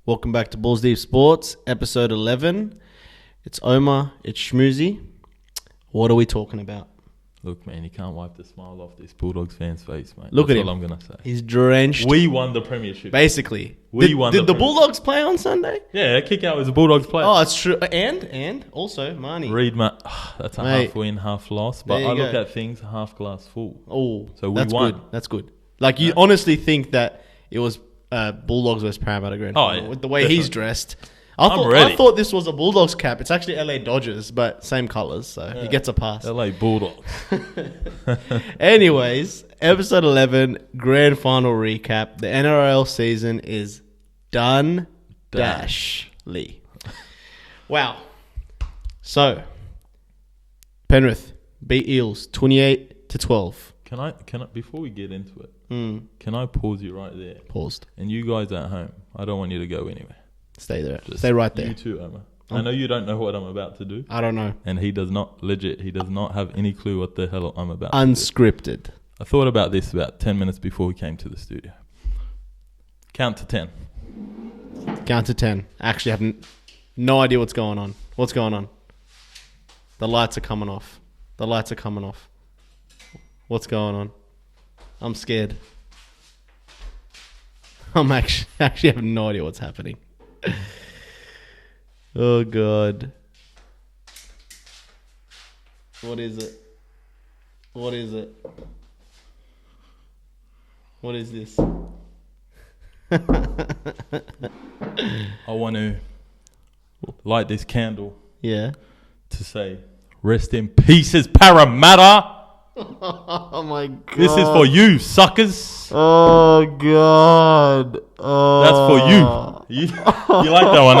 Welcome back to Balls Deep Sports, episode 11. It's Omar, it's Shmouzy. What are we talking about? Look, man, you can't wipe the smile off this Bulldogs fan's face, mate. Look That's at him. all I'm going to say. He's drenched. We won the premiership. Basically. Did the Bulldogs play on Sunday? Yeah, kick out was a Bulldogs player. Oh, it's true. And also, Marnie. Read, that's a half win, half loss. But I look at things half glass full. Oh, so we won. Good. That's good. Like, you honestly think that it was Bulldogs versus Parramatta Grand Final with the way definitely. He's dressed. I'm ready. I thought this was a Bulldogs cap. It's actually LA Dodgers, but same colours, so he gets a pass. LA Bulldogs. Anyways, episode 11, grand final recap. The NRL season is done. Dashly. Wow. So, Penrith beat Eels 28-12. Can I before we get into it, can I pause you right there? Paused. And you guys at home, I don't want you to go anywhere. Stay there. Just Stay right there. You too, Omar. I know you don't know what I'm about to do. I don't know. And he does not have any clue what the hell I'm about Unscripted. to do. I thought about this about 10 minutes before we came to the studio. Count to 10. Count to 10. Actually, I have no idea what's going on. What's going on? The lights are coming off. What's going on? I'm scared. I'm actually have no idea what's happening. Oh, God. What is it? What is this? I want to light this candle. Yeah. To say, rest in pieces, Parramatta. Oh, my God. This is for you, suckers. Oh, God. That's for you. You like that one,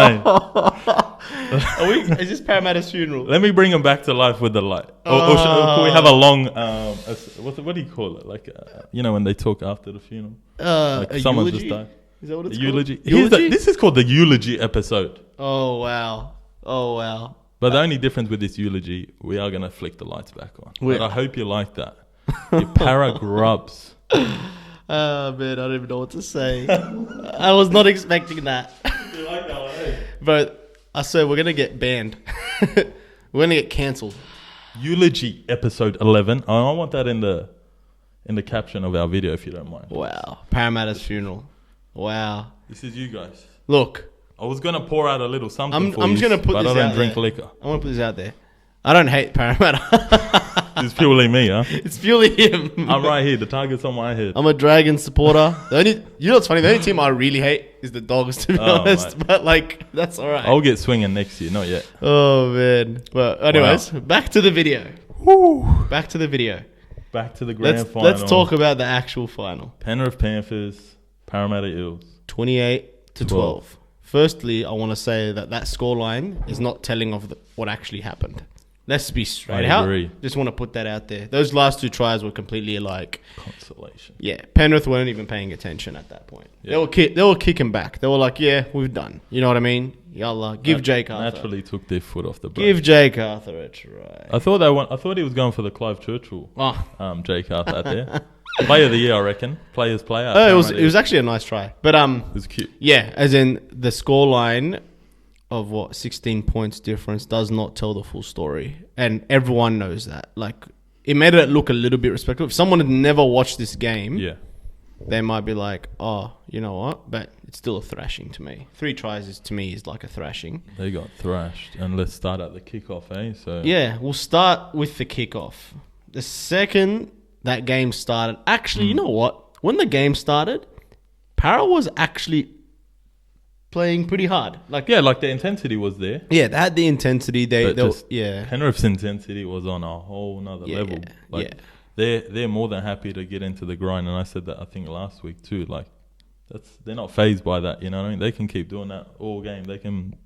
eh? Is this Parramatta's funeral? Let me bring him back to life with the light. Or can we have a long, what do you call it? Like, when they talk after the funeral. Like someone eulogy? just died. Is that what it's eulogy? called? Eulogy? This is called the eulogy episode. Oh, wow. But the only difference with this eulogy, we are going to flick the lights back on. But I hope you like that. You para grubs. Oh, man, I don't even know what to say. I was not expecting that. You like that one, eh? But I swear, we're going to get banned. We're going to get cancelled. Eulogy episode 11. I want that in the caption of our video, if you don't mind. Wow. Parramatta's funeral. Wow. This is you guys. Look. I was going to pour out a little something for you, I'm just going to put this out but I don't drink liquor. I want to put this out there. I don't hate Parramatta. It's purely me, huh? It's purely him. I'm right here. The target's on my head. I'm a Dragon supporter. You know what's funny? The only team I really hate is the Dogs, to be honest. Mate. But, that's all right. I'll get swinging next year. Not yet. Oh, man. But anyways, Back to the video. Woo. Back to the video. Back to the grand final. Let's talk about the actual final. Penrith Panthers, Parramatta Eels. 28-12. Firstly, I want to say that scoreline is not telling of what actually happened. Let's be straight out. I agree. Just want to put that out there. Those last two tries were completely consolation. Yeah, Penrith weren't even paying attention at that point. Yeah. They were kicking back. They were like, yeah, we've done. You know what I mean? Yalla, give Jake Arthur. Naturally took their foot off the brake. Give Jake Arthur a try. I thought he was going for the Clive Churchill. Jake Arthur out there. Player of the year, I reckon. Players player. Oh, it was actually a nice try. But it was cute. Yeah, as in the scoreline of 16 points difference does not tell the full story. And everyone knows that. It made it look a little bit respectable. If someone had never watched this game, they might be like, oh, you know what? But it's still a thrashing to me. 3 tries to me is like a thrashing. They got thrashed. And let's start at the kickoff, eh? So yeah, we'll start with the kickoff. The second that game started, actually, you know what? When the game started, Para was actually playing pretty hard. The intensity was there. Yeah, they had the intensity. Penrith's intensity was on a whole nother level. They're more than happy to get into the grind, and I said that I think last week too. They're not fazed by that. You know what I mean? They can keep doing that all game. They can,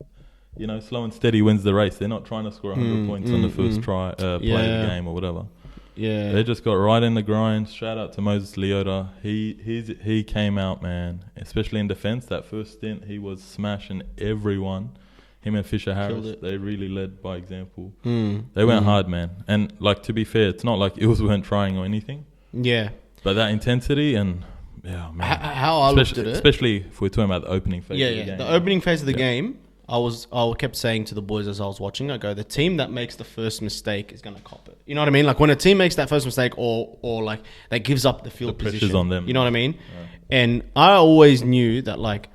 slow and steady wins the race. They're not trying to score 100 points on the first play of the game or whatever. Yeah, they just got right in the grind. Shout out to Moses Leota. He came out, man. Especially in defense, that first stint, he was smashing everyone. Him and Fisher Harris, they really led by example. They went hard, man. And to be fair, it's not like Eels weren't trying or anything. Yeah, but that intensity and Yeah, man. How I looked at it, especially if we're talking about the opening phase. Yeah, of the yeah. game. The opening phase of the game, I kept saying to the boys as I was watching, I go, the team that makes the first mistake is going to cop it. You know what I mean? Like when a team makes that first mistake, or like that gives up the field pressure's position, on them. You know what I mean? Yeah. And I always knew that, like,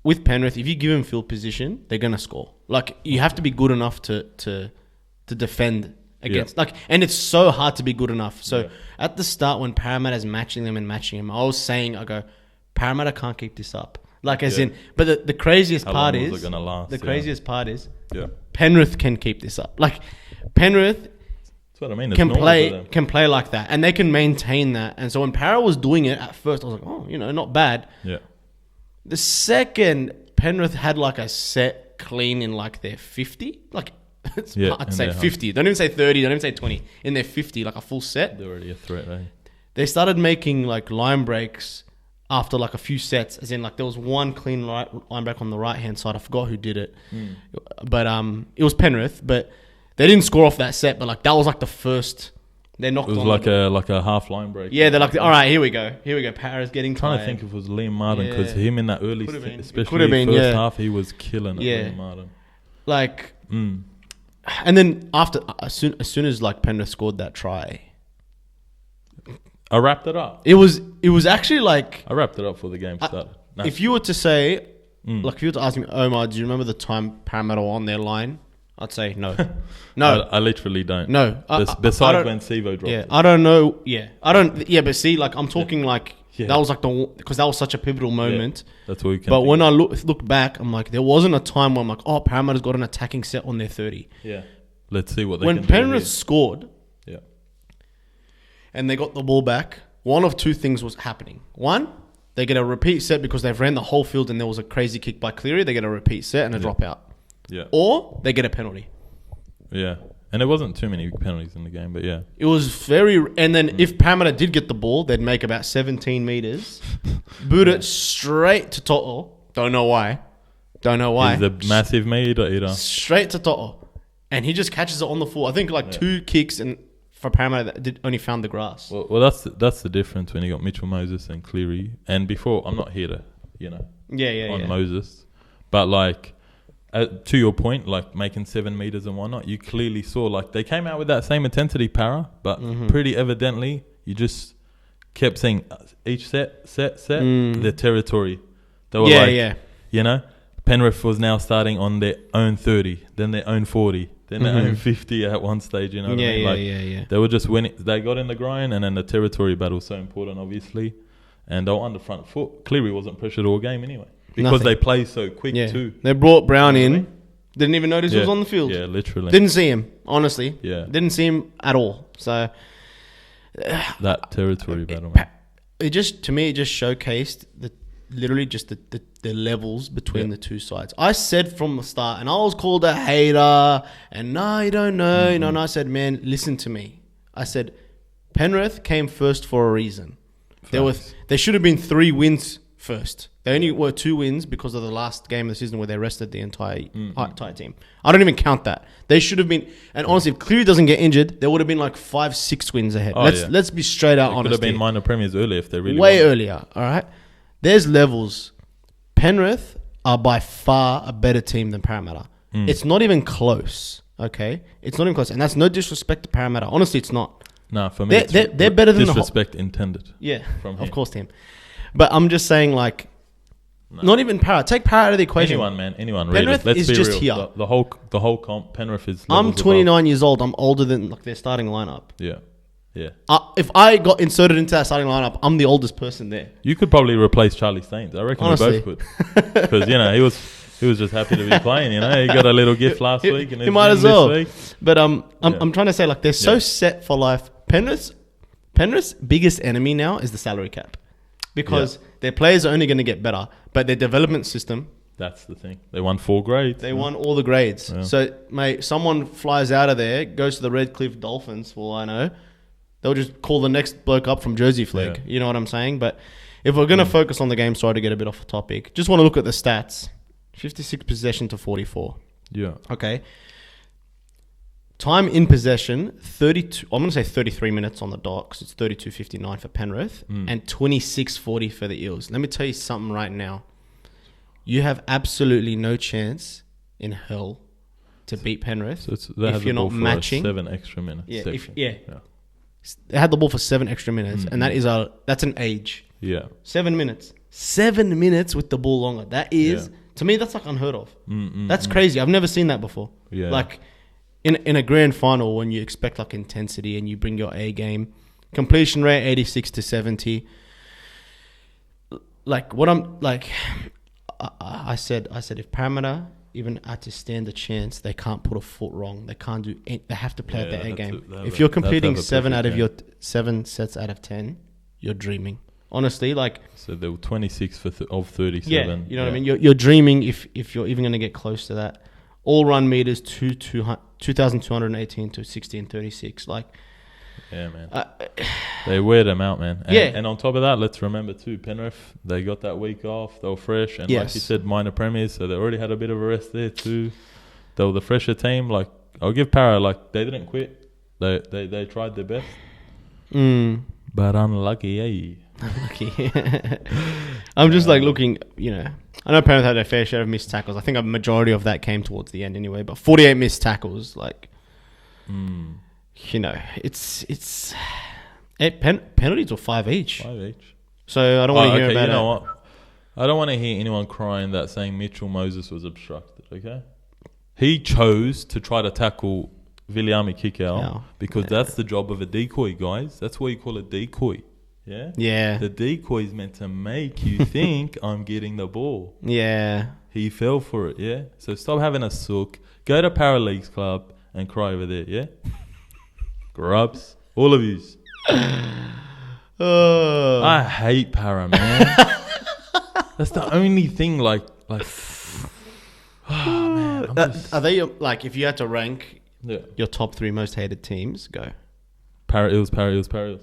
with Penrith, if you give them field position, they're going to score. Like, you have to be good enough to defend against. Like, and it's so hard to be good enough. So at the start, when Parramatta's matching them, I was saying, I go, Parramatta can't keep this up. Like, as in, but the craziest part is, craziest part is, Penrith can keep this up. Like, Penrith that's what I mean. can play like that, and they can maintain that. And so when Para was doing it at first, I was like, oh, not bad. Yeah. The second Penrith had like a set clean in like their 50, like it's hard to say 50. Don't even say 30. Don't even say 20. In their 50, like a full set. They're already a threat, eh? They started making like line breaks after like a few sets, as in like there was one clean line break on the right hand side. I forgot who did it, but it was Penrith. But they didn't score off that set. But like that was like the first. They knocked. It was on like a half line break. Yeah, they're like, all right, here we go. Para's getting trying tired. to think if it was Liam Martin, because him in that early, especially first half, he was killing it. Liam Martin. Like, and then as soon as like Penrith scored that try, I wrapped it up. It was actually like I wrapped it up for the game started. If you were to say, like, if you were to ask me, Omar, do you remember the time Parramatta were on their line? I'd say no. No. I literally don't. No. Besides when Sivo dropped it. I don't know. Yeah. I don't. Yeah, but see, like, I'm talking like, that was like because that was such a pivotal moment. Yeah, that's what we can. But when I look back, I'm like, there wasn't a time where I'm like, oh, Parramatta's got an attacking set on their 30. Yeah. Let's see what they can do. When Penrith scored, yeah, and they got the ball back, one of two things was happening. One, they get a repeat set because they've ran the whole field and there was a crazy kick by Cleary. They get a repeat set and a dropout. Yeah. Or they get a penalty. Yeah. And there wasn't too many penalties in the game, but yeah. It was very... And then if Parramatta did get the ball, they'd make about 17 metres. Boot it straight to Toto. Don't know why. He's a massive meter eater. Straight to Toto. And he just catches it on the floor. I think like two kicks and for Parramatta that only found the grass. Well, that's the difference when you got Mitchell Moses and Cleary. And before, I'm not here to, on Moses. But like... to your point, like making 7 meters and whatnot, you clearly saw like they came out with that same intensity, Para, but pretty evidently you just kept saying each set, their territory. They were Penrith was now starting on their own 30, then their own 40, then their own 50 at one stage. You know what I mean? They were just winning. They got in the grind, and then the territory battle was so important, obviously, and they were on the front foot. Cleary wasn't pressured all game anyway. Because they play so quick too. They brought Brown in. Didn't even notice he was on the field. Yeah, literally. Didn't see him, honestly. Yeah. Didn't see him at all. So... that territory battle, man. It just showcased the levels between the two sides. I said from the start, and I was called a hater, and no, you don't know. And I said, man, listen to me. I said, Penrith came first for a reason. There should have been 3 wins first. They only were 2 wins because of the last game of the season where they rested the entire team. I don't even count that. They should have been... And honestly, if Cleary doesn't get injured, there would have been like 5-6 wins ahead. Let's be straight out honest. Could have been minor premiers earlier if they really way earlier, all right? There's levels. Penrith are by far a better team than Parramatta. It's not even close, okay? It's not even close. And that's no disrespect to Parramatta. Honestly, it's not. No, for me, they're better than disrespect intended. Yeah, of course, team. But I'm just saying, like... No. Not even Para. Take Para out of the equation. Anyone. Penrith really. Let's be just real. here. The whole comp. Penrith is. I'm 29 years old. I'm older than like their starting lineup. Yeah. If I got inserted into that starting lineup, I'm the oldest person there. You could probably replace Charlie Staines. I reckon we both could. Because he was just happy to be playing. He got a little gift last week, and he might as well. But I'm trying to say, like, they're so set for life. Penrith's biggest enemy now is the salary cap. Because their players are only going to get better, but their development system... That's the thing. They won 4 grades. They won all the grades. Yeah. So, mate, someone flies out of there, goes to the Redcliffe Dolphins, for all I know. They'll just call the next bloke up from Jersey Flag. Yeah. You know what I'm saying? But if we're going to focus on the game, sorry to get a bit off the topic, just want to look at the stats. 56 possession to 44. Yeah. Okay. Time in possession, 32. I'm going to say 33 minutes on the dot because it's 32:59 for Penrith and 26:40 for the Eels. Let me tell you something right now. You have absolutely no chance in hell to beat Penrith if you're not matching 7 extra minutes. Yeah, they had the ball for 7 extra minutes, and that's an age. Yeah, 7 minutes. 7 minutes with the ball longer. That is to me, that's like unheard of. That's crazy. I've never seen that before. Yeah, like. In a grand final, when you expect like intensity and you bring your A game, completion rate 86 to 70. Like what I'm like, I said if Parramatta even had to stand a chance, they can't put a foot wrong. They can't do. They have to play at their A game. If you're completing 7 out of your 7 sets out of 10, you're dreaming. Honestly, like so they were 26 of 37. Yeah, you know what I mean. You're dreaming if you're even going to get close to that. All run meters 2,218 to 1636. Like, yeah, man, they wear them out, man. And on top of that, let's remember too, Penrith, they got that week off. They were fresh, and like you said, minor premiers, so they already had a bit of a rest there too. They were the fresher team. Like, I'll give Para, like, they didn't quit. They tried their best, but unlucky, Unlucky. I'm just like looking, you know. I know Penrith had a fair share of missed tackles. I think a majority of that came towards the end anyway. But 48 missed tackles, like, you know, it's penalties were 5 each. 5 each. So I don't want to hear about it. You know what? I don't want to hear anyone crying that saying Mitchell Moses was obstructed. Okay, he chose to try to tackle Viliami Kikau because that's the job of a decoy, guys. That's what you call a decoy. Yeah? Yeah. The decoy is meant to make you think I'm getting the ball. Yeah. He fell for it, yeah? So stop having a sook. Go to Paraleagues Club and cry over there, yeah? Grubs. All of yous. I hate Para, man. That's the only thing, like oh, man. Are they, like, if you had to rank your top 3 most hated teams, go. Para Eels.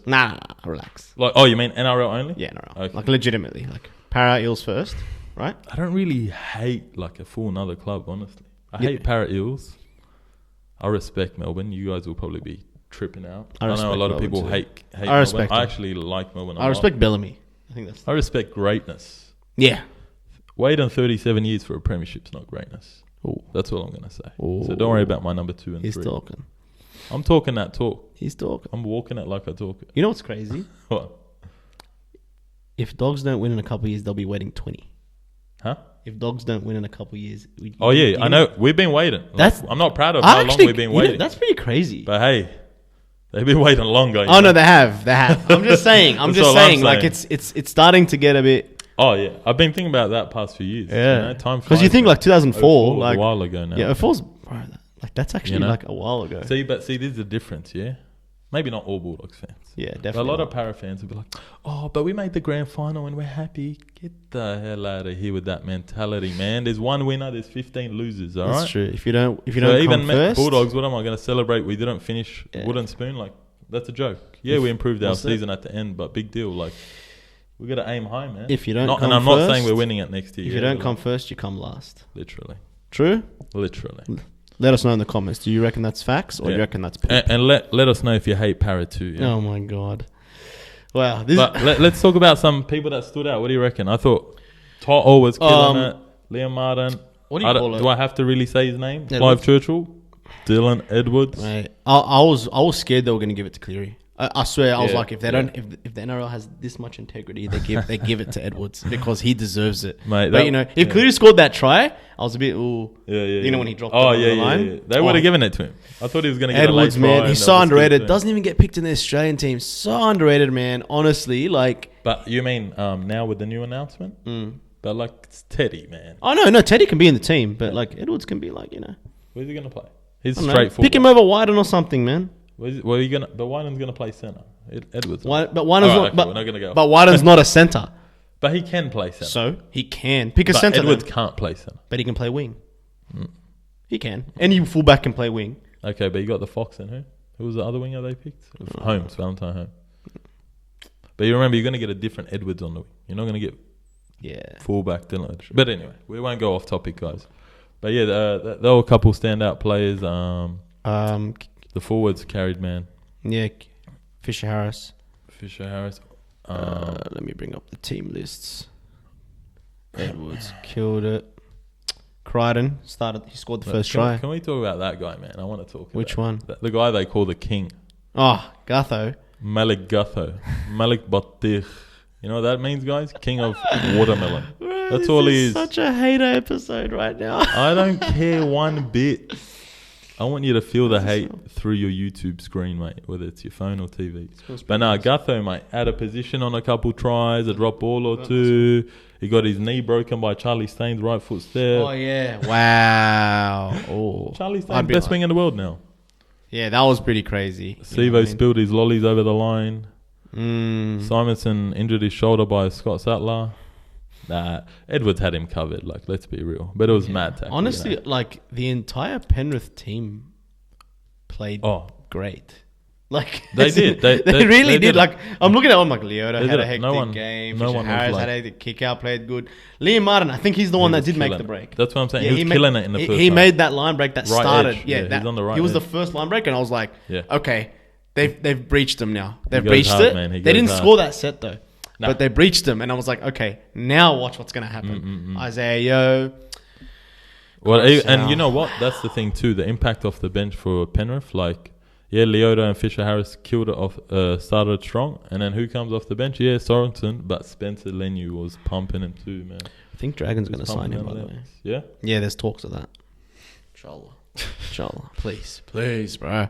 Nah, relax. Like, oh, you mean NRL only? Yeah, NRL. Okay. Like, legitimately. Like, Para Eels first, right? I don't really hate, like, a full another club, honestly. I hate Para Eels. I respect Melbourne. You guys will probably be tripping out. I know a lot of people hate Melbourne. I actually like Melbourne a lot. I respect Bellamy. I respect greatness. Yeah. Waiting 37 years for a premiership's not greatness. Ooh. That's all I'm going to say. Ooh. So don't worry about my number 2 and 3. He's talking. I'm talking that talk. He's talking. I'm walking it like I talk it. You know what's crazy? What? If Dogs don't win in a couple of years, they'll be waiting 20. Huh? If Dogs don't win in a couple of years... I know. We've been waiting. I'm not proud of how long we've been waiting. That's pretty crazy. But hey, they've been waiting longer. Oh, no, they have. I'm just saying. I'm saying. Like, it's starting to get a bit... Oh, yeah. I've been thinking about that past few years. Yeah. You know, time because you think, like, 2004... like a while ago now. Yeah, 04's... Like, that's actually like a while ago. See, there's a difference, yeah? Maybe not all Bulldogs fans. Yeah, definitely. But a lot of Para fans will be like, oh, but we made the grand final and we're happy. Get the hell out of here with that mentality, man. There's one winner, there's 15 losers, all right? That's true. If you don't even come first... Bulldogs, what am I going to celebrate? We didn't finish wooden spoon? Like, that's a joke. Yeah, we improved our season at the end, but big deal. Like, we got to aim high, man. If you don't come and I'm first, not saying we're winning it next year. If you don't come first, you come last. Literally. True? Literally. Let us know in the comments. Do you reckon that's facts or do you reckon that's poop? And let us know if you hate Para too. Yeah? Oh my God. Wow. Let's talk about some people that stood out. What do you reckon? I thought Toto was killing it. Liam Martin. What do you call it? Do I have to really say his name? Clive Churchill. Dylan Edwards. Mate, I was scared they were going to give it to Cleary. I swear, I was like, if the NRL has this much integrity, they give it to Edwards because he deserves it. Mate, but if Cleary scored that try, I was a bit You know when he dropped it on the line. Yeah. They would have given it to him. I thought he was going to get Edwards, a late try. man. He's so underrated. Doesn't even get picked in the Australian team. So underrated, man. Honestly, like. But you mean now with the new announcement? But like it's Teddy, man. Oh no, Teddy can be in the team, but like Edwards can be like Where's he going to play? He's straightforward. Pick him over Wyden or something, man. But Wyden's gonna play centre. Edwards. But Wyden's not. We're not gonna go. But Wyden's not a centre. But he can play centre. So he can pick a centre. Edwards can't play centre. But he can play wing. He can. Any fullback can play wing. Okay, but you got the Fox and who? Who was the other winger they picked? Holmes, Valentine Holmes. But you remember, you're gonna get a different Edwards on the wing. You're not gonna get fullback Dylan. But anyway, we won't go off topic, guys. But yeah, there were a couple standout players. I The forwards carried, man. Yeah, Fisher Harris. Let me bring up the team lists. Edwards killed it. Crichton he scored the first try. Can we talk about that guy, man? I want to talk Which about one? The guy they call the king. Oh, Gutho. Malik Gutho. Malik Batir. You know what that means, guys? King of watermelon. Bro, that's all he is. Such a hater episode right now. I don't care one bit. I want you to feel the hate through your YouTube screen, mate, whether it's your phone or TV. But nah, Gutho, mate, had a position on a couple tries, a drop ball or two. He got his knee broken by Charlie Staines' right foot step. Oh, yeah. Wow. Oh. Charlie Staines, best wing in the world now. Yeah, that was pretty crazy. Sevo spilled his lollies over the line. Simonson injured his shoulder by Scott Sattler. Nah, Edwards had him covered. Like, let's be real. But it was mad tackle. Honestly, like, the entire Penrith team played great. Like, they did. They really did. Like, I'm looking at like Leota had a hectic game. game. Fisher Harris had a kick out, played good. Liam Martin, I think he's the one that did make the break. That's what I'm saying. He was killing it in the first half. He made that line break that started. Edge. Yeah, he's on the right. He was the first line break, and I was like, okay, they've breached him now. They've breached it. They didn't score that set though. No. But they breached them, and I was like, okay, now watch what's going to happen. Isaiah Yeo. Well, and you know what? That's the thing too. The impact off the bench for Penrith, like, Leota and Fisher Harris killed it off, started strong, and then who comes off the bench? Yeah, Sorensen, but Spencer Leniu was pumping him too, man. I think Dragon's going to sign him, by the way. Yeah? Yeah, there's talks of that. Inshallah. Please, bro.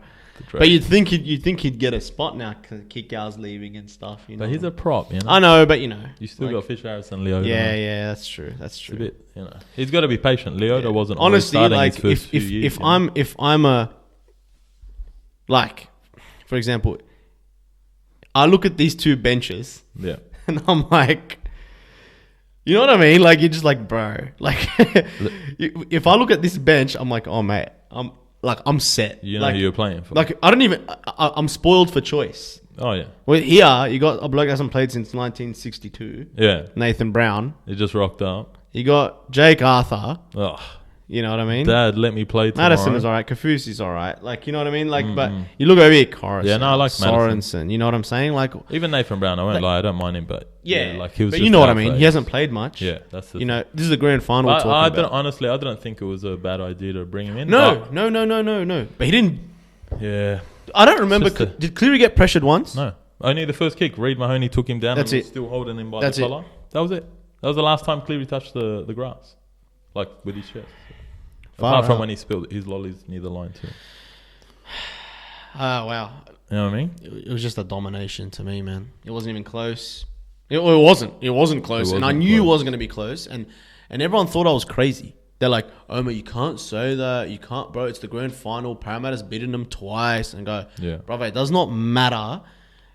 But you'd think he'd get a spot now because Kikau's leaving and stuff. You know, but he's a prop, you know. I know, but you know, you still got Fisher Harris and Leota. Yeah, that's true. It's a bit, you know, he's got to be patient. Leota wasn't honestly like his first few years, if I'm a like, for example, I look at these two benches, and I'm like, you know what I mean? Like, you're just like, bro, like, if I look at this bench, I'm like, oh mate, I'm set. You know like, who you're playing for. Like, I don't even... I'm spoiled for choice. Oh, yeah. Well, here, you got a bloke that hasn't played since 1962. Yeah. Nathan Brown. He just rocked up. You got Jake Arthur. Oh. You know what I mean? Dad, let me play tomorrow. Madison is all right. Kafusi's all right. Like, you know what I mean? Like, but you look over here, Corus. Yeah, no, I like Sorensen. Madison. You know what I'm saying? Like, even Nathan Brown, I won't lie, I don't mind him, but like, he was. But you know what I mean? He hasn't played much. Yeah, that's the thing. Know, this is a grand final. Honestly, I didn't think it was a bad idea to bring him in. No. But he didn't. Yeah. I don't remember. Did Cleary get pressured once? No. Only the first kick. Reid Mahoney took him down. That's and it. Still holding him by the collar. That was it. That was the last time Cleary touched the grass, like with his chest. Apart from when he spilled his lollies near the line too. Wow. You know what I mean? It was just a domination to me, man. It wasn't even close. It wasn't close. And I knew it wasn't going to be close. And everyone thought I was crazy. They're like, Omar, you can't say that. You can't, bro. It's the grand final. Parramatta's beaten them twice. And go, brother, it does not matter.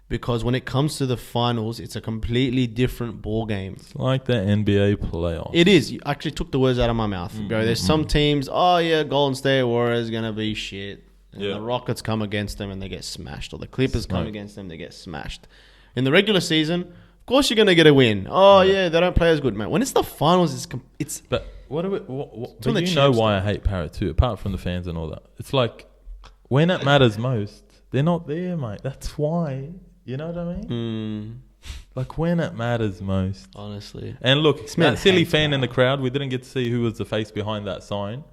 Because when it comes to the finals, it's a completely different ball game. It's like the NBA playoffs. It is. You actually took the words out of my mouth, bro. There's some teams, Golden State Warriors going to be shit. And the Rockets come against them and they get smashed. Or the Clippers come against them, they get smashed. In the regular season, of course you're going to get a win. They don't play as good, man. When it's the finals, it's... But but you know why I hate Parrot too, apart from the fans and all that. It's like, when it matters most, they're not there, mate. That's why... You know what I mean? Like, when it matters most. Honestly. And look, that silly fan in the crowd, we didn't get to see who was the face behind that sign.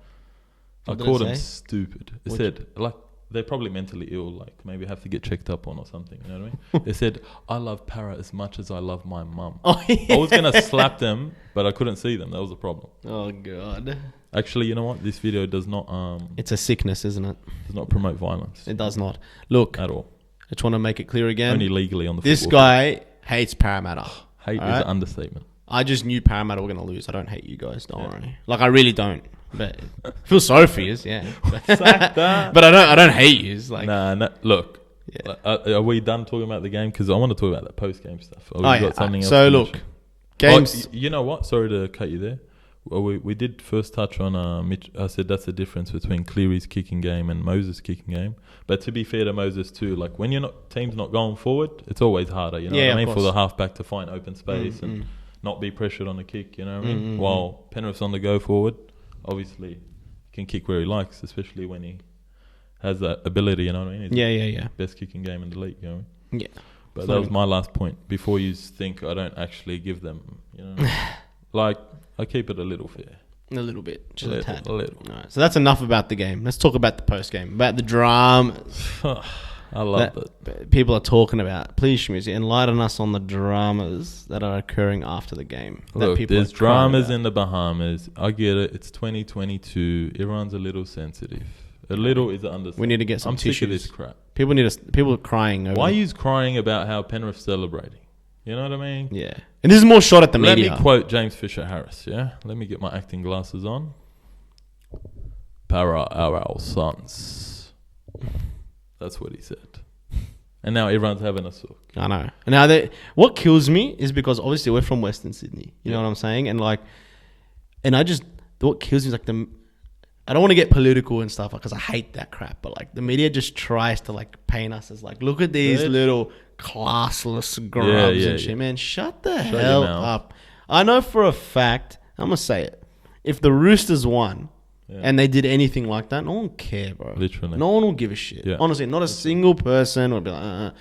I called him stupid. It said, like, they're probably mentally ill, like, maybe have to get checked up on or something. You know what I mean? They said, I love Para as much as I love my mum. I was going to slap them, but I couldn't see them. That was the problem. Oh, God. Actually, you know what? This video does not... it's a sickness, isn't it? Does not promote violence. It does not. Look. At all. I just want to make it clear again. Only legally on the This guy hates Parramatta. Hate is an understatement. I just knew Parramatta were going to lose. I don't hate you guys. Don't worry. Like, I really don't. But I feel sorry for you, But I don't hate you. Like, nah. Look, are we done talking about the game? Because I want to talk about the post-game stuff. Got something else so look, games. You know what? Sorry to cut you there. Well, we did first touch on Mitch. I said that's the difference between Cleary's kicking game and Moses' kicking game. But to be fair to Moses too, like, when team's not going forward, it's always harder. You know what I mean? For the halfback to find open space and not be pressured on the kick. You know what I mean? While Penrith's on the go forward, obviously he can kick where he likes, especially when he has that ability. You know what I mean? Yeah. Best kicking game in the league. You know what I mean? Yeah. But that was my last point. Before you think I don't actually give them, you know, like I keep it a little fair. A little bit, just a tad. A little. All right, so that's enough about the game. Let's talk about the post game, about the dramas. I love it. People are talking about. Please, Shmouzy, enlighten us on the dramas that are occurring after the game. Look, there's dramas in the Bahamas. I get it. It's 2022. Everyone's a little sensitive. A little is understandable. We need to get some tissues. Sick of this crap. People are crying over. Why are you crying about how Penrith's celebrating? You know what I mean? Yeah. And this is more shot at the media. Let me quote James Fisher Harris, yeah? Let me get my acting glasses on. Para are our sons. That's what he said. And now everyone's having a sook. I know. And now what kills me is because obviously we're from Western Sydney. You know what I'm saying? And like, what kills me is like I don't want to get political and stuff because I hate that crap. But like the media just tries to like paint us as like, look at these little classless grubs and shit. Man, shut the hell up. I know for a fact, I'm going to say it. If the Roosters won and they did anything like that, no one would care, bro. Literally. No one will give a shit. Yeah. Honestly, not a single person would be like,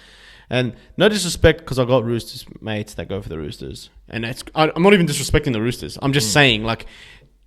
And no disrespect because I got Roosters mates that go for the Roosters. And I'm not even disrespecting the Roosters. I'm just saying like,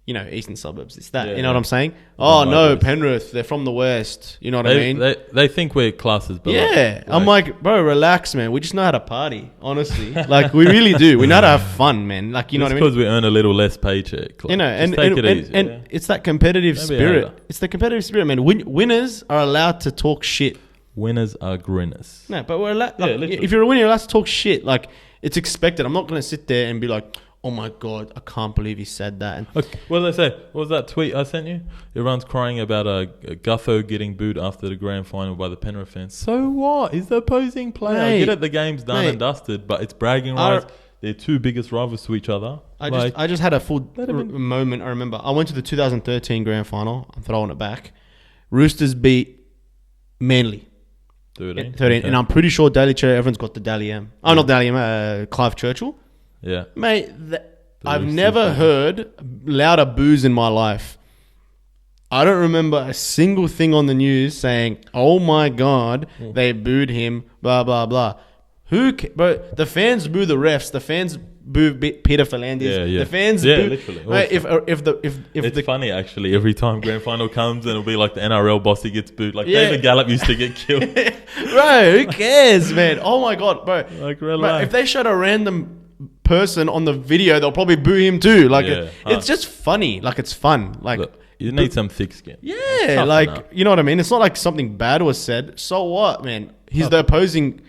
you know, eastern suburbs. It's that. You know what I'm saying? Oh, no, Penrith. They're from the west. You know what I mean? They think we're classes below. Yeah. I'm like, bro, relax, man. We just know how to party, honestly. Like, we really do. We know how to have fun, man. Like, you know what I mean? Because we earn a little less paycheck. Like, you know, and it's that competitive spirit. It's the competitive spirit, man. Winners are allowed to talk shit. Winners are grinners. No, but we're allowed. Like, if you're a winner, you're allowed to talk shit. Like, it's expected. I'm not going to sit there and be like, oh my God, I can't believe he said that. And okay, what did they say? What was that tweet I sent you? Everyone's crying about a Gutho getting booed after the grand final by the Penrith fans. So what? He's the opposing player. I get it, the game's done and dusted, but it's bragging rights. They're two biggest rivals to each other. I just had a full moment. I remember I went to the 2013 grand final. I'm throwing it back. Roosters beat Manly. 13. Okay. And I'm pretty sure Daly Cherry, everyone's got the Dally M. Oh, not Dally M, Clive Churchill. Yeah. Mate, I've never heard louder boos in my life. I don't remember a single thing on the news saying, oh my God, they booed him, blah, blah, blah. Bro, the fans boo the refs. The fans boo Peter Fernandes. The fans boo. Literally. Mate, it's funny, actually. Every time grand final comes and it'll be like the NRL boss, he gets booed. Like David Gallup used to get killed. Bro, who cares, man? Oh my God, bro. Like, relax. Bro, if they showed a random person on the video, they'll probably boo him too. Like it's just funny. Like it's fun. Like look, you need some thick skin. Yeah, like you know what I mean. It's not like something bad was said. So what, man? He's the opposing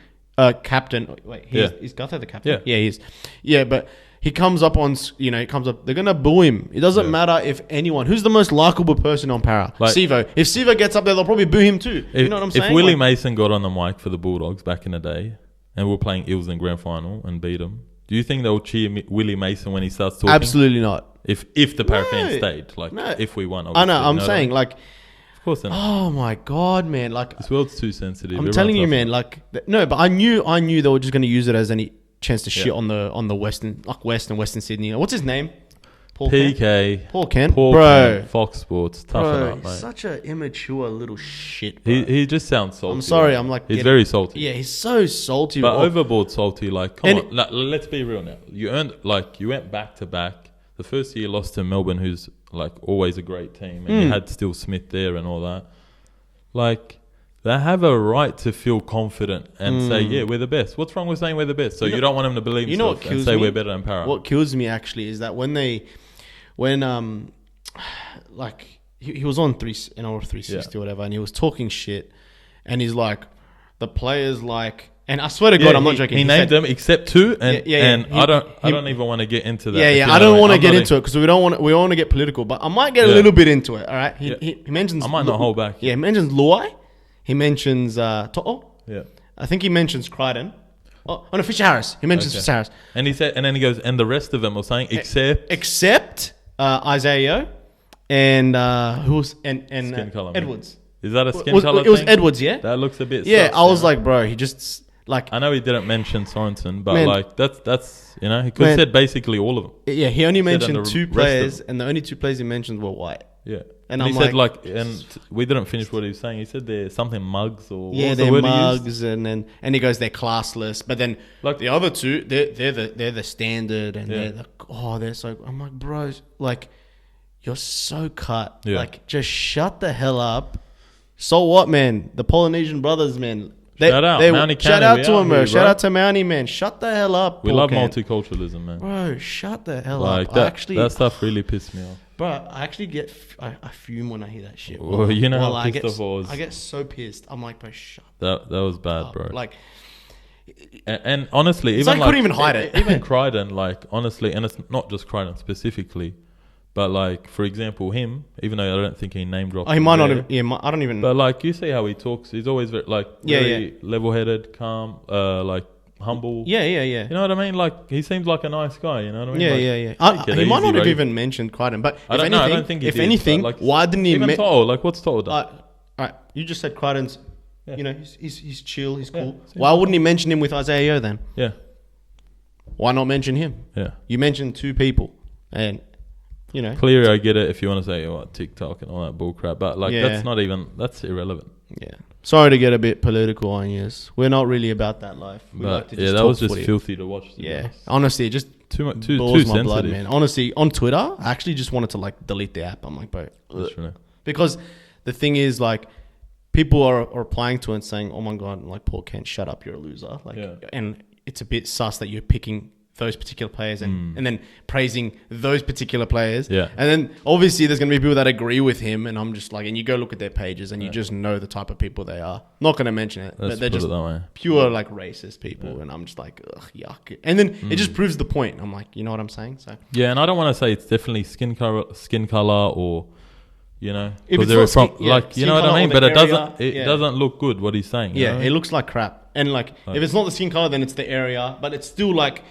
captain. Wait, is Gutho the captain? Yeah, he is. Yeah, but he comes up on. He comes up. They're gonna boo him. It doesn't matter if anyone. Who's the most likable person on Para? Like, Sivo. If Sivo gets up there, they'll probably boo him too. You know what I'm saying? If Willie Mason got on the mic for the Bulldogs back in the day, and we're playing Eels in grand final and beat them. Do you think they'll cheer Willie Mason when he starts talking? Absolutely not. If the Para fans stayed, if we won, I know. I'm saying like, of course. Oh my God, man! Like this world's too sensitive. I'm telling you, man. Like no, but I knew they were just going to use it as any chance to shit on the Western, like West and Western Sydney. What's his name? PK. Paul Kent. Bro. Kent, Fox Sports. Toughen up, mate. Such an immature little shit, bro. He just sounds salty. I'm sorry. I'm like... He's very salty. Yeah, he's so salty. But overboard salty. Like, come on. Let's be real now. You went back to back. The first year you lost to Melbourne, who's like always a great team. And you had Still Smith there and all that. Like... They have a right to feel confident and say, yeah, we're the best. What's wrong with saying we're the best? So you don't want them to believe themselves and say we're better than Para. What kills me actually is that when he was on 360 or whatever, and he was talking shit, and he's like, the players like, and I swear to God, I'm not joking. He named them except two, and I don't even want to get into that. I don't want to get into it because we want to get political, but I might get a little bit into it. All right, he mentions. I might not hold back. Yeah, he mentions Luai. He mentions To'o. Yeah. I think he mentions Crichton. Oh no, Fisher Harris. He mentions Fisher Harris. And he said, and then he goes, and the rest of them are saying except Isaiah and who's and Edwards. Is that a skin color thing? It was Edwards, yeah. That looks a bit. Yeah, I was like, bro, he just like. I know he didn't mention Sorensen, but like that's he could have said basically all of them. Yeah, he only mentioned two players, and the only two players he mentioned were white. Yeah. And he said we didn't finish what he was saying. He said they're something mugs or they're mugs, and he goes they're classless. But then like the other two, they're the standard, and they're so. I'm like, bro, like you're so cut. Yeah. Like just shut the hell up. So what, man? The Polynesian brothers, man. Shout out to him, bro. Shout out to Mountie, man. Shut the hell up. We love multiculturalism, man. Bro, shut the hell up. That stuff really pissed me off. Bro, I actually get I fume when I hear that shit. Well, you know how pissed off I was. I get so pissed. I'm like, bro, shut that was bad, up. Bro. Like, and honestly, even couldn't even hide it. Even Crichton, like honestly, and it's not just Crichton specifically, but like for example, him. Even though I don't think he name dropped. Oh, he might not. I don't even. But like you see how he talks. He's always very level-headed, calm, like. Humble. Yeah. You know what I mean? Like he seems like a nice guy. You know what I mean? Yeah. He might not have even mentioned Crichton, but I don't think he did. If anything, like, why didn't he? Even To'o, like what's To'o done? All right, you just said Crichton's. Yeah. You know, he's chill, he's cool. Why wouldn't he mention him with Isaiah Yeo then? Yeah. Why not mention him? Yeah. You mentioned two people, and you know. Clearly, I get it if you want to say TikTok and all that bullcrap, but like that's irrelevant. Yeah. Sorry to get a bit political on you. We're not really about that life. We like to just that was just filthy to watch. Yeah. Honestly, just too my blood, man. Honestly, on Twitter, I actually just wanted to like delete the app. I'm like, bro. Because the thing is, like, people are replying to it and saying, oh my God, like, Paul Kent, shut up, you're a loser. Like, and it's a bit sus that you're picking those particular players and then praising those particular players. Yeah. And then obviously there's going to be people that agree with him, and I'm just like, and you go look at their pages and you just know the type of people they are. Not going to mention it, but they're just pure like racist people. And I'm just like, ugh, yuck. And then it just proves the point. I'm like, you know what I'm saying? So yeah, and I don't want to say it's definitely skin color or, you know, because they're from you know what I mean? But it doesn't look good what he's saying. Yeah, it looks like crap. And like if it's not the skin color, then it's the area, but it's still like,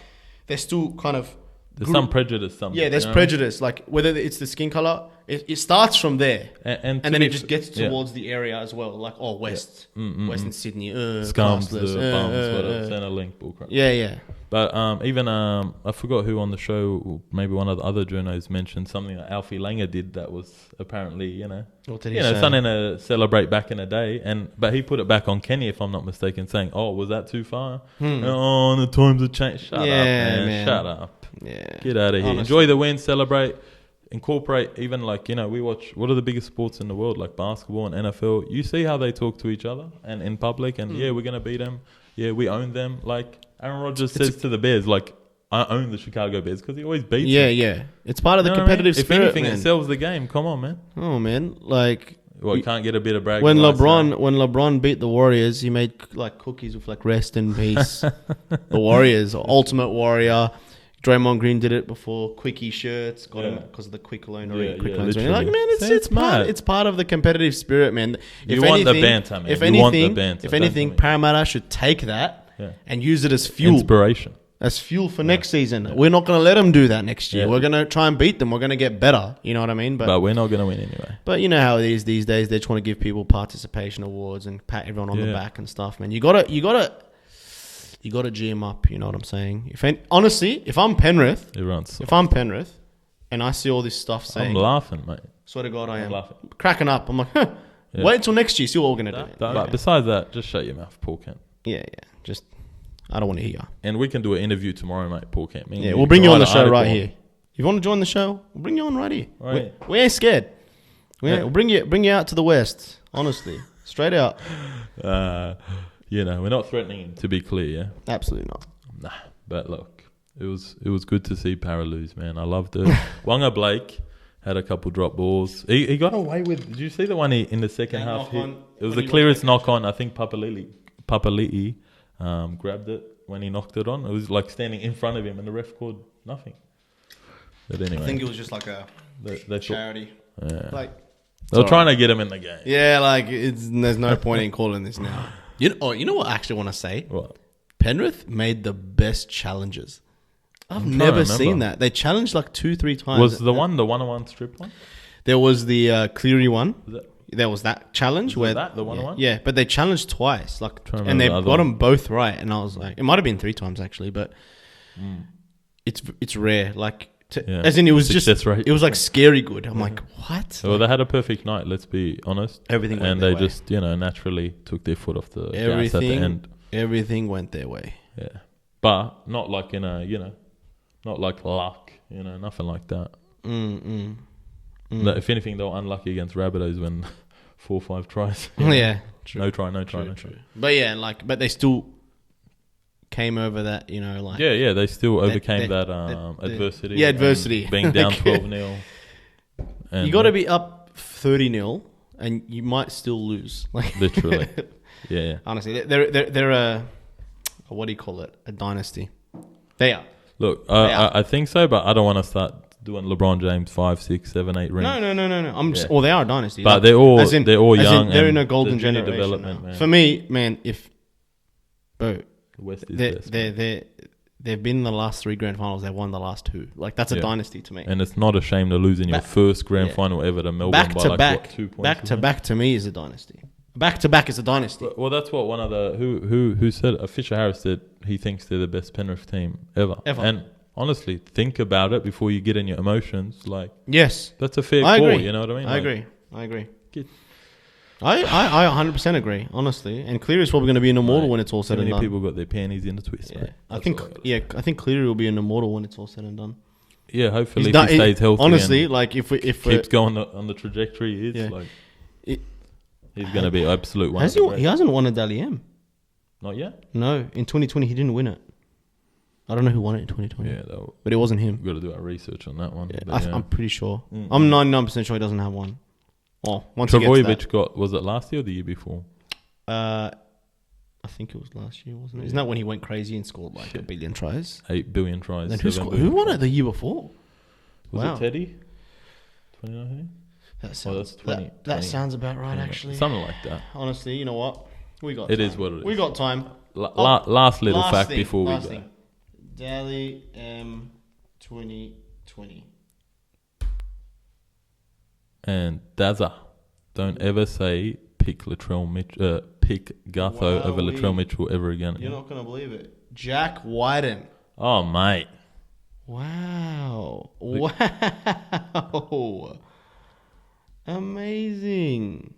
they're still kind of... There's some prejudice. There's prejudice. Like, whether it's the skin color, it starts from there. And then it just gets towards the area as well. Like, West. Western Sydney. Scums, the bums, whatever. Centrelink, bullcrap. Yeah. But even, I forgot who on the show, maybe one of the other journos mentioned something that Alfie Langer did that was apparently, you know... What did he say? Something to celebrate back in the day. But he put it back on Kenny, if I'm not mistaken, saying, oh, was that too far? Oh, the times have changed. Shut up, man. Shut up. Yeah. Get out of here. Honestly. Enjoy the win, celebrate, incorporate. Even like, you know, we watch, what are the biggest sports in the world, like basketball and NFL. You see how they talk to each other and in public, and we're going to beat them. Yeah, we own them. Like Aaron Rodgers says to the Bears, like, I own the Chicago Bears because he always beats them. Yeah. It's part of the competitive spirit, If anything, it sells the game. Come on, man. Oh, man. Like... Well, you can't get a bit of bragging. When LeBron beat the Warriors, he made like cookies with like rest in peace. The Warriors, Ultimate Warrior. Draymond Green did it before. Quickie shirts got him because of the quick loan or quick loans. Like, man, it's part of the competitive spirit, man. You want the banter, man. If anything, Parramatta should take that and use it as fuel. Inspiration. As fuel for next season. Yeah. We're not going to let them do that next year. We're going to try and beat them. We're going to get better. You know what I mean? But we're not going to win anyway. But you know how it is these days. They're trying to give people participation awards and pat everyone on the back and stuff, man. You gotta G them up. You know what I'm saying? Honestly, if I'm Penrith, and I see all this stuff saying, I'm laughing, mate. Swear to God, I am laughing, cracking up. I'm like, wait until next year. See what we're going to do. But besides that, just shut your mouth, Paul Kent. Yeah. Just. I don't want to hear. And we can do an interview tomorrow, mate, Paul Kent. We'll bring you on the show right here. You want to join the show? We'll bring you on right here. Right. We ain't scared. We'll bring you out to the West, honestly. Straight out. You know, we're not threatening, to be clear, yeah? Absolutely not. Nah, but look, it was good to see Para lose, man. I loved it. Wanga Blake had a couple drop balls. He got away with... Did you see the one in the second half? It was the clearest knock-on. I think Papali'i grabbed it when he knocked it on. It was like standing in front of him and the ref called nothing. But anyway. I think it was just like a charity. Like, they were trying to get him in the game. Yeah, like there's no point in calling this now. You know what I actually want to say? What? Penrith made the best challenges. I've never seen that. They challenged like 2-3 times. Was the one-on-one strip one? There was the Cleary one. There was that challenge the one-on-one? Yeah, but they challenged twice, and they got them both right. And I was like, it might have been 3 times actually, but it's rare. Like As in, it was Success rate. it was like scary good. I'm like, what? Well, they had a perfect night. Let's be honest. Everything went and their they way. just naturally took their foot off the gas at the end. Everything went their way. Yeah, but not like in a not like luck. Nothing like that. If anything, they were unlucky against Rabbitohs when 4 or 5 tries. Yeah, true. No try. But yeah, but they still came over that, they still overcame that adversity. Yeah, adversity. Being down 12-0. You got to be up 30-0 and you might still lose. Like literally. Yeah. Honestly, they're a what do you call it? A dynasty. They are. Look, I think so, but I don't want to start doing LeBron James 5, 6, 7, 8 rings. No. I'm just. Well, they are a dynasty, but they're all young. They're in a golden generation. Development, man. For me, man, The West is best. They've been in the last 3 grand finals. They've won the last 2. Like that's a dynasty to me. And it's not a shame to lose in your first grand final ever to Melbourne back by to like back, 2 points. Back to back to me is a dynasty. Back to back is a dynasty. Well, that's what one of the who said. Fisher Harris said he thinks they're the best Penrith team ever. And honestly, think about it before you get in your emotions. Like, yes, that's a fair call. Agree. You know what I mean? I agree. I 100% agree, honestly. And Cleary's probably going to be an immortal when it's all said and done. Many people got their panties in the twist. Yeah. I think Cleary will be an immortal when it's all said and done. Yeah, hopefully if he stays healthy. Honestly, like if keeps going on the trajectory, he's going to be absolute one. He hasn't won a Dally M. Not yet? No, in 2020 he didn't win it. I don't know who won it in 2020. Yeah, but it wasn't him. We've got to do our research on that one. Yeah, I'm pretty sure. I'm 99% sure he doesn't have one. Oh, once Travojevic was it last year or the year before? I think it was last year, wasn't it? Isn't that when he went crazy and scored like 1 billion tries? 8 billion tries. Then who won it the year before? Was it Teddy? 2019? That sounds about right, actually. Something like that. Honestly, you know what? We got it time. Is what it is. We got time. Last little fact before we go. Dally M 2020. And Dazza, don't ever say pick Gutho over Latrell Mitchell ever again. You're not gonna believe it. Jack Whiten. Oh mate. Wow. Amazing.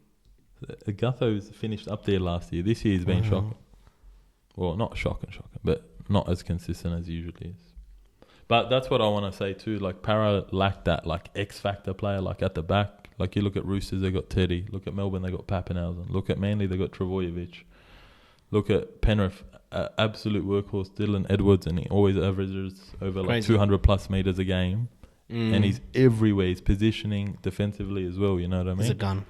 Gutho's finished up there last year. This year's been shocking. Well, not shocking, but not as consistent as usually is. But that's what I want to say too. Like Para lacked that like X factor player, like at the back. Like you look at Roosters, they got Teddy. Look at Melbourne, they got Pappenhausen. Look at Manly, they got Travojevic. Look at Penrith, absolute workhorse Dylan Edwards, and he always averages over like 200 plus meters a game. And he's everywhere. He's positioning defensively as well. You know what I mean? He's a gun.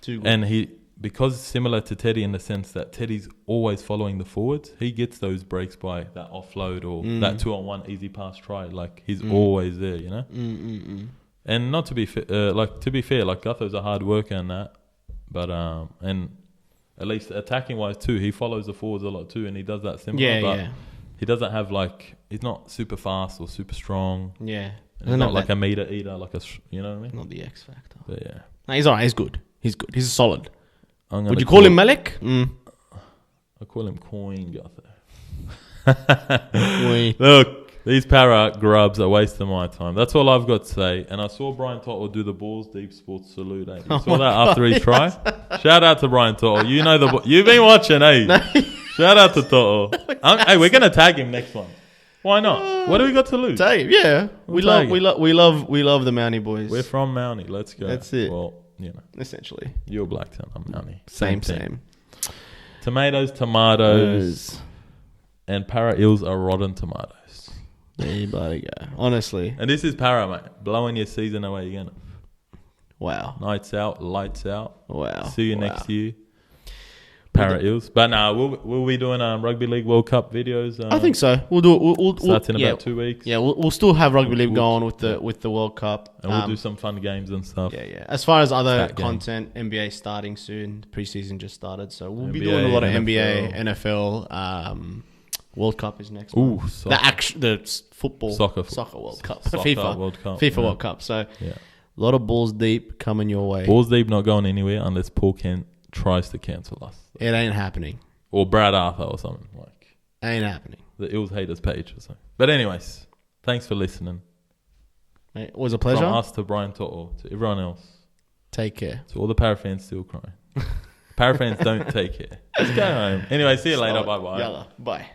Too good. And because similar to Teddy in the sense that Teddy's always following the forwards, he gets those breaks by that offload or that 2-on-1 easy pass try. Like he's always there, you know. And not to be fair, like Gutho's a hard worker in that, but and at least attacking wise too, he follows the forwards a lot too, and he does that similar. But he doesn't have he's not super fast or super strong. Yeah, and he's not like a meter eater, like you know what I mean? Not the X factor. But yeah, no, he's alright. He's good. He's solid. Would you call him Malik? I call him Coin Gutho. Look, these para grubs are wasting my time. That's all I've got to say. And I saw Brian Tottle do the balls deep sports salute. Eh? You saw that after his try? Shout out to Brian Tottle. You know you've been watching, eh? No. Shout out to Tottle. Hey, we're gonna tag him next one. Why not? What do we got to lose? Tag him, yeah. We love the Mountie boys. We're from Mountie. Let's go. That's it. Well, you know, essentially, you're Blacktown. I'm Mountie. Same. Tomatoes, and para eels are rotten tomatoes. There you bloody go. Honestly. And this is para, mate. Blowing your season away again. Wow. Nights out, lights out. Wow. See you next year. Para eels. But we'll be doing Rugby League World Cup videos. I think so. We'll do it. We'll starts in about 2 weeks. Yeah, we'll still have Rugby League going with the World Cup. And we'll do some fun games and stuff. Yeah. As far as other content, NBA starting soon. Preseason just started. So we'll be doing a lot of NBA, NFL. World Cup is next month. Ooh, the football soccer World Cup. FIFA World Cup. So a lot of balls deep coming your way. Balls deep not going anywhere unless Paul Kent tries to cancel us. It ain't happening. Or Brad Arthur or something like. Ain't happening. The Ills Haters page or something. But anyways, thanks for listening. Mate, it was a pleasure. From us to Brian Toto, to everyone else. Take care. To all the Parafans still crying. Parafans don't take care. Let's go home. Anyway, see you later. Bye-bye. Yalla. Bye.